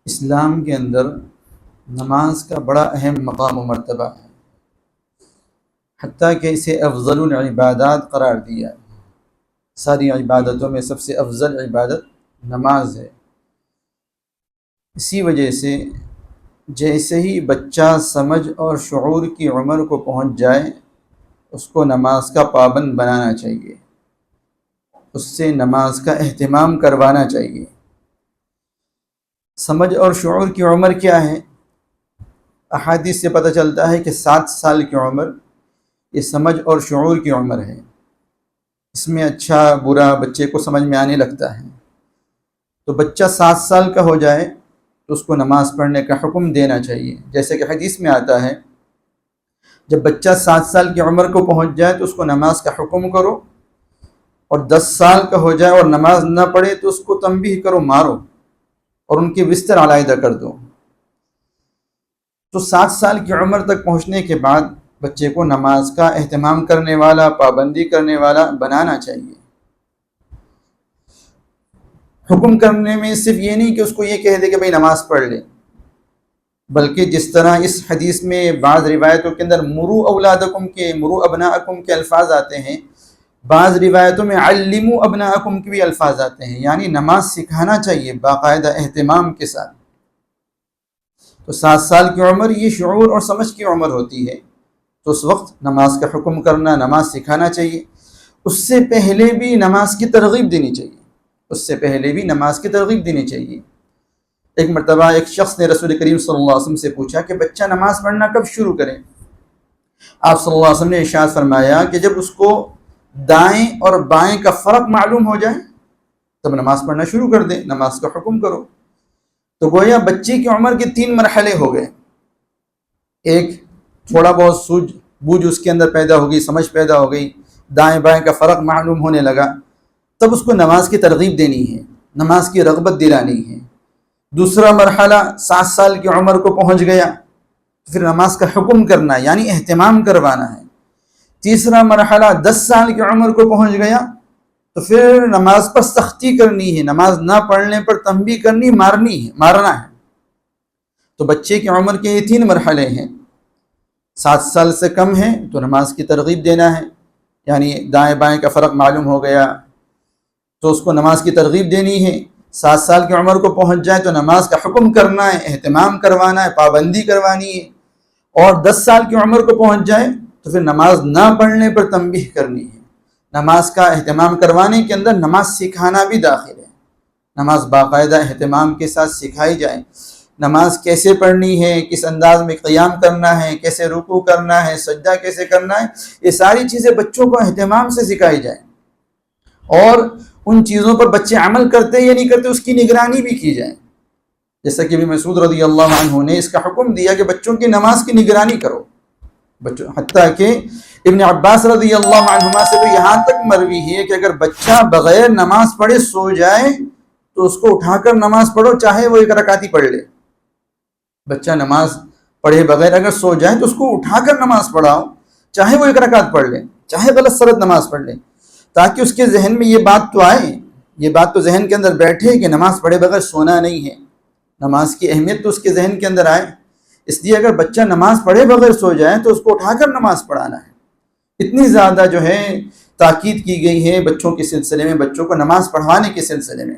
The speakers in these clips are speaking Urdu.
اسلام کے اندر نماز کا بڑا اہم مقام و مرتبہ ہے، حتیٰ کہ اسے افضل العبادات قرار دیا ہے۔ ساری عبادتوں میں سب سے افضل عبادت نماز ہے۔ اسی وجہ سے جیسے ہی بچہ سمجھ اور شعور کی عمر کو پہنچ جائے اس کو نماز کا پابند بنانا چاہیے، اس سے نماز کا اہتمام کروانا چاہیے۔ سمجھ اور شعور کی عمر کیا ہے؟ احادیث سے پتہ چلتا ہے کہ 7 سال کی عمر یہ سمجھ اور شعور کی عمر ہے۔ اس میں اچھا برا بچے کو سمجھ میں آنے لگتا ہے۔ تو بچہ 7 سال کا ہو جائے تو اس کو نماز پڑھنے کا حکم دینا چاہیے، جیسے کہ حدیث میں آتا ہے جب بچہ 7 سال کی عمر کو پہنچ جائے تو اس کو نماز کا حکم کرو، اور 10 سال کا ہو جائے اور نماز نہ پڑھے تو اس کو تنبیہ کرو، مارو اور ان کے بستر علیحدہ کر دو۔ تو 7 سال کی عمر تک پہنچنے کے بعد بچے کو نماز کا اہتمام کرنے والا، پابندی کرنے والا بنانا چاہیے۔ حکم کرنے میں صرف یہ نہیں کہ اس کو یہ کہہ دے کہ بھئی نماز پڑھ لے، بلکہ جس طرح اس حدیث میں بعض روایتوں کے اندر مرو اولادکم کے، مرو ابناءکم کے الفاظ آتے ہیں، بعض روایتوں میں علموا ابناءکم کے بھی الفاظ آتے ہیں، یعنی نماز سکھانا چاہیے باقاعدہ اہتمام کے ساتھ۔ تو 7 سال کی عمر یہ شعور اور سمجھ کی عمر ہوتی ہے، تو اس وقت نماز کا حکم کرنا، نماز سکھانا چاہیے۔ اس سے پہلے بھی نماز کی ترغیب دینی چاہیے، اس سے پہلے بھی نماز کی ترغیب دینی چاہیے۔ ایک مرتبہ ایک شخص نے رسول کریم صلی اللہ علیہ وسلم سے پوچھا کہ بچہ نماز پڑھنا کب شروع کرے؟ آپ صلی اللہ علیہ وسلم نے ارشاد فرمایا کہ جب اس کو دائیں اور بائیں کا فرق معلوم ہو جائے تب نماز پڑھنا شروع کر دے، نماز کا حکم کرو۔ تو گویا بچے کی عمر کے 3 مرحلے ہو گئے۔ ایک، تھوڑا بہت سوجھ بوجھ اس کے اندر پیدا ہو گئی، سمجھ پیدا ہو گئی، دائیں بائیں کا فرق معلوم ہونے لگا، تب اس کو نماز کی ترغیب دینی ہے، نماز کی رغبت دلانی ہے۔ دوسرا مرحلہ 7 سال کی عمر کو پہنچ گیا، پھر نماز کا حکم کرنا یعنی اہتمام کروانا ہے۔ تیسرا مرحلہ 10 سال کی عمر کو پہنچ گیا تو پھر نماز پر سختی کرنی ہے، نماز نہ پڑھنے پر تنبیہ کرنی، مارنا ہے۔ تو بچے کی عمر کے یہ 3 مرحلے ہیں۔ 7 سال سے کم ہے تو نماز کی ترغیب دینا ہے، یعنی دائیں بائیں کا فرق معلوم ہو گیا تو اس کو نماز کی ترغیب دینی ہے۔ 7 سال کی عمر کو پہنچ جائے تو نماز کا حکم کرنا ہے، اہتمام کروانا ہے، پابندی کروانی ہے۔ اور 10 سال کی عمر کو پہنچ جائے تو پھر نماز نہ پڑھنے پر تنبیہ کرنی ہے۔ نماز کا اہتمام کروانے کے اندر نماز سکھانا بھی داخل ہے، نماز باقاعدہ اہتمام کے ساتھ سکھائی جائے۔ نماز کیسے پڑھنی ہے، کس انداز میں قیام کرنا ہے، کیسے رکوع کرنا ہے، سجدہ کیسے کرنا ہے، یہ ساری چیزیں بچوں کو اہتمام سے سکھائی جائیں، اور ان چیزوں پر بچے عمل کرتے یا نہیں کرتے اس کی نگرانی بھی کی جائے۔ جیسا کہ ابن مسعود رضی اللہ عنہ نے اس کا حکم دیا کہ بچوں کی نماز کی نگرانی کرو، حتیٰ کہ ابن عباس رضی اللہ عنہما سے تو یہاں تک مروی ہے کہ اگر بچہ بغیر نماز پڑھے سو جائے تو اس کو اٹھا کر نماز پڑھو، چاہے وہ 1 رکعت ہی پڑھ لے۔ بچہ نماز پڑھے بغیر اگر سو جائے تو اس کو اٹھا کر نماز پڑھاؤ، چاہے وہ 1 رکعت پڑھ لے، چاہے غلط سرت نماز پڑھ لے، تاکہ اس کے ذہن میں یہ بات تو آئے، یہ بات تو ذہن کے اندر بیٹھے کہ نماز پڑھے بغیر سونا نہیں ہے، نماز کی اہمیت تو اس کے ذہن کے اندر آئے۔ اس لیے اگر بچہ نماز پڑھے بغیر سو جائے تو اس کو اٹھا کر نماز پڑھانا ہے۔ اتنی زیادہ جو ہے تاکید کی گئی ہے بچوں کے سلسلے میں، بچوں کو نماز پڑھانے کے سلسلے میں۔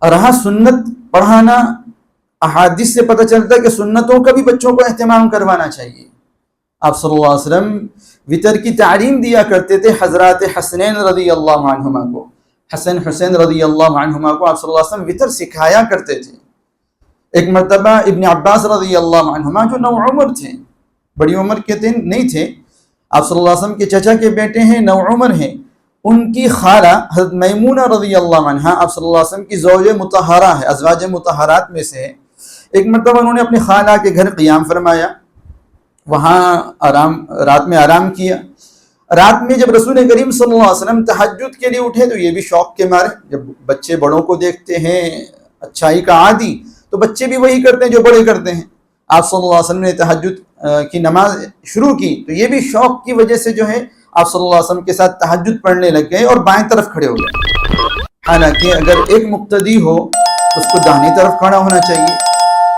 اور رہا سنت پڑھانا، احادیث سے پتہ چلتا ہے کہ سنتوں کا بھی بچوں کو اہتمام کروانا چاہیے۔ آپ صلی اللہ علیہ وسلم وطر کی تعلیم دیا کرتے تھے حضرات حسنین رضی اللہ عنہما کو، حسن حسین رضی اللہ عنہما کو آپ صلی اللہ علیہ وسلم وطر سکھایا کرتے تھے۔ ایک مرتبہ ابن عباس رضی اللہ عنہما جو نو عمر تھے، بڑی عمر کے نہیں تھے، آپ صلی اللہ علیہ وسلم کے چچا کے بیٹے ہیں، نو عمر ہیں، ان کی خالہ حضرت میمونہ رضی اللہ عنہا آپ صلی اللہ علیہ وسلم کی زوج مطہرہ ہے، ازواج مطہرات میں سے ہے۔ ایک مرتبہ انہوں نے اپنی خالہ کے گھر قیام فرمایا، وہاں رات میں آرام کیا۔ رات میں جب رسول کریم صلی اللہ علیہ وسلم تہجد کے لیے اٹھے تو یہ بھی شوق کے مارے، جب بچے بڑوں کو دیکھتے ہیں اچھائی کا عادی تو بچے بھی وہی کرتے ہیں جو بڑے کرتے ہیں۔ آپ صلی اللہ علیہ وسلم نے تہجد کی نماز شروع کی تو یہ بھی شوق کی وجہ سے جو ہے آپ صلی اللہ علیہ وسلم کے ساتھ تہجد پڑھنے لگ گئے اور بائیں طرف کھڑے ہو گئے۔ حالانکہ اگر ایک مقتدی ہو اس کو داہنی طرف کھڑا ہونا چاہیے.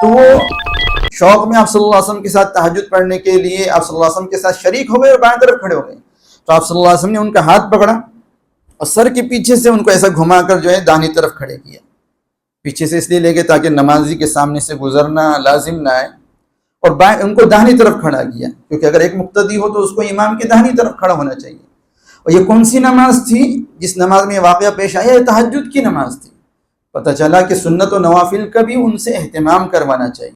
تو وہ شوق میں آپ صلی اللہ علیہ وسلم کے ساتھ تہجد پڑھنے کے لیے آپ صلی اللہ علیہ وسلم کے ساتھ شریک ہو گئے اور بائیں طرف کھڑے ہو گئے. تو آپ صلی اللہ علیہ وسلم نے ان کا ہاتھ پکڑا اور سر کے پیچھے سے ان کو ایسا گھما کر جو ہے داہنی طرف کھڑے کیا. پیچھے سے اس لیے لے گئے تاکہ نمازی کے سامنے سے گزرنا لازم نہ آئے, اور ان کو داہنی طرف کھڑا کیا, کیونکہ اگر ایک مقتدی ہو تو اس کو امام کے داہنی طرف کھڑا ہونا چاہیے. اور یہ کون سی نماز تھی جس نماز میں یہ واقعہ پیش آیا؟ یہ تہجد کی نماز تھی. پتہ چلا کہ سنت و نوافل کا بھی ان سے اہتمام کروانا چاہیے.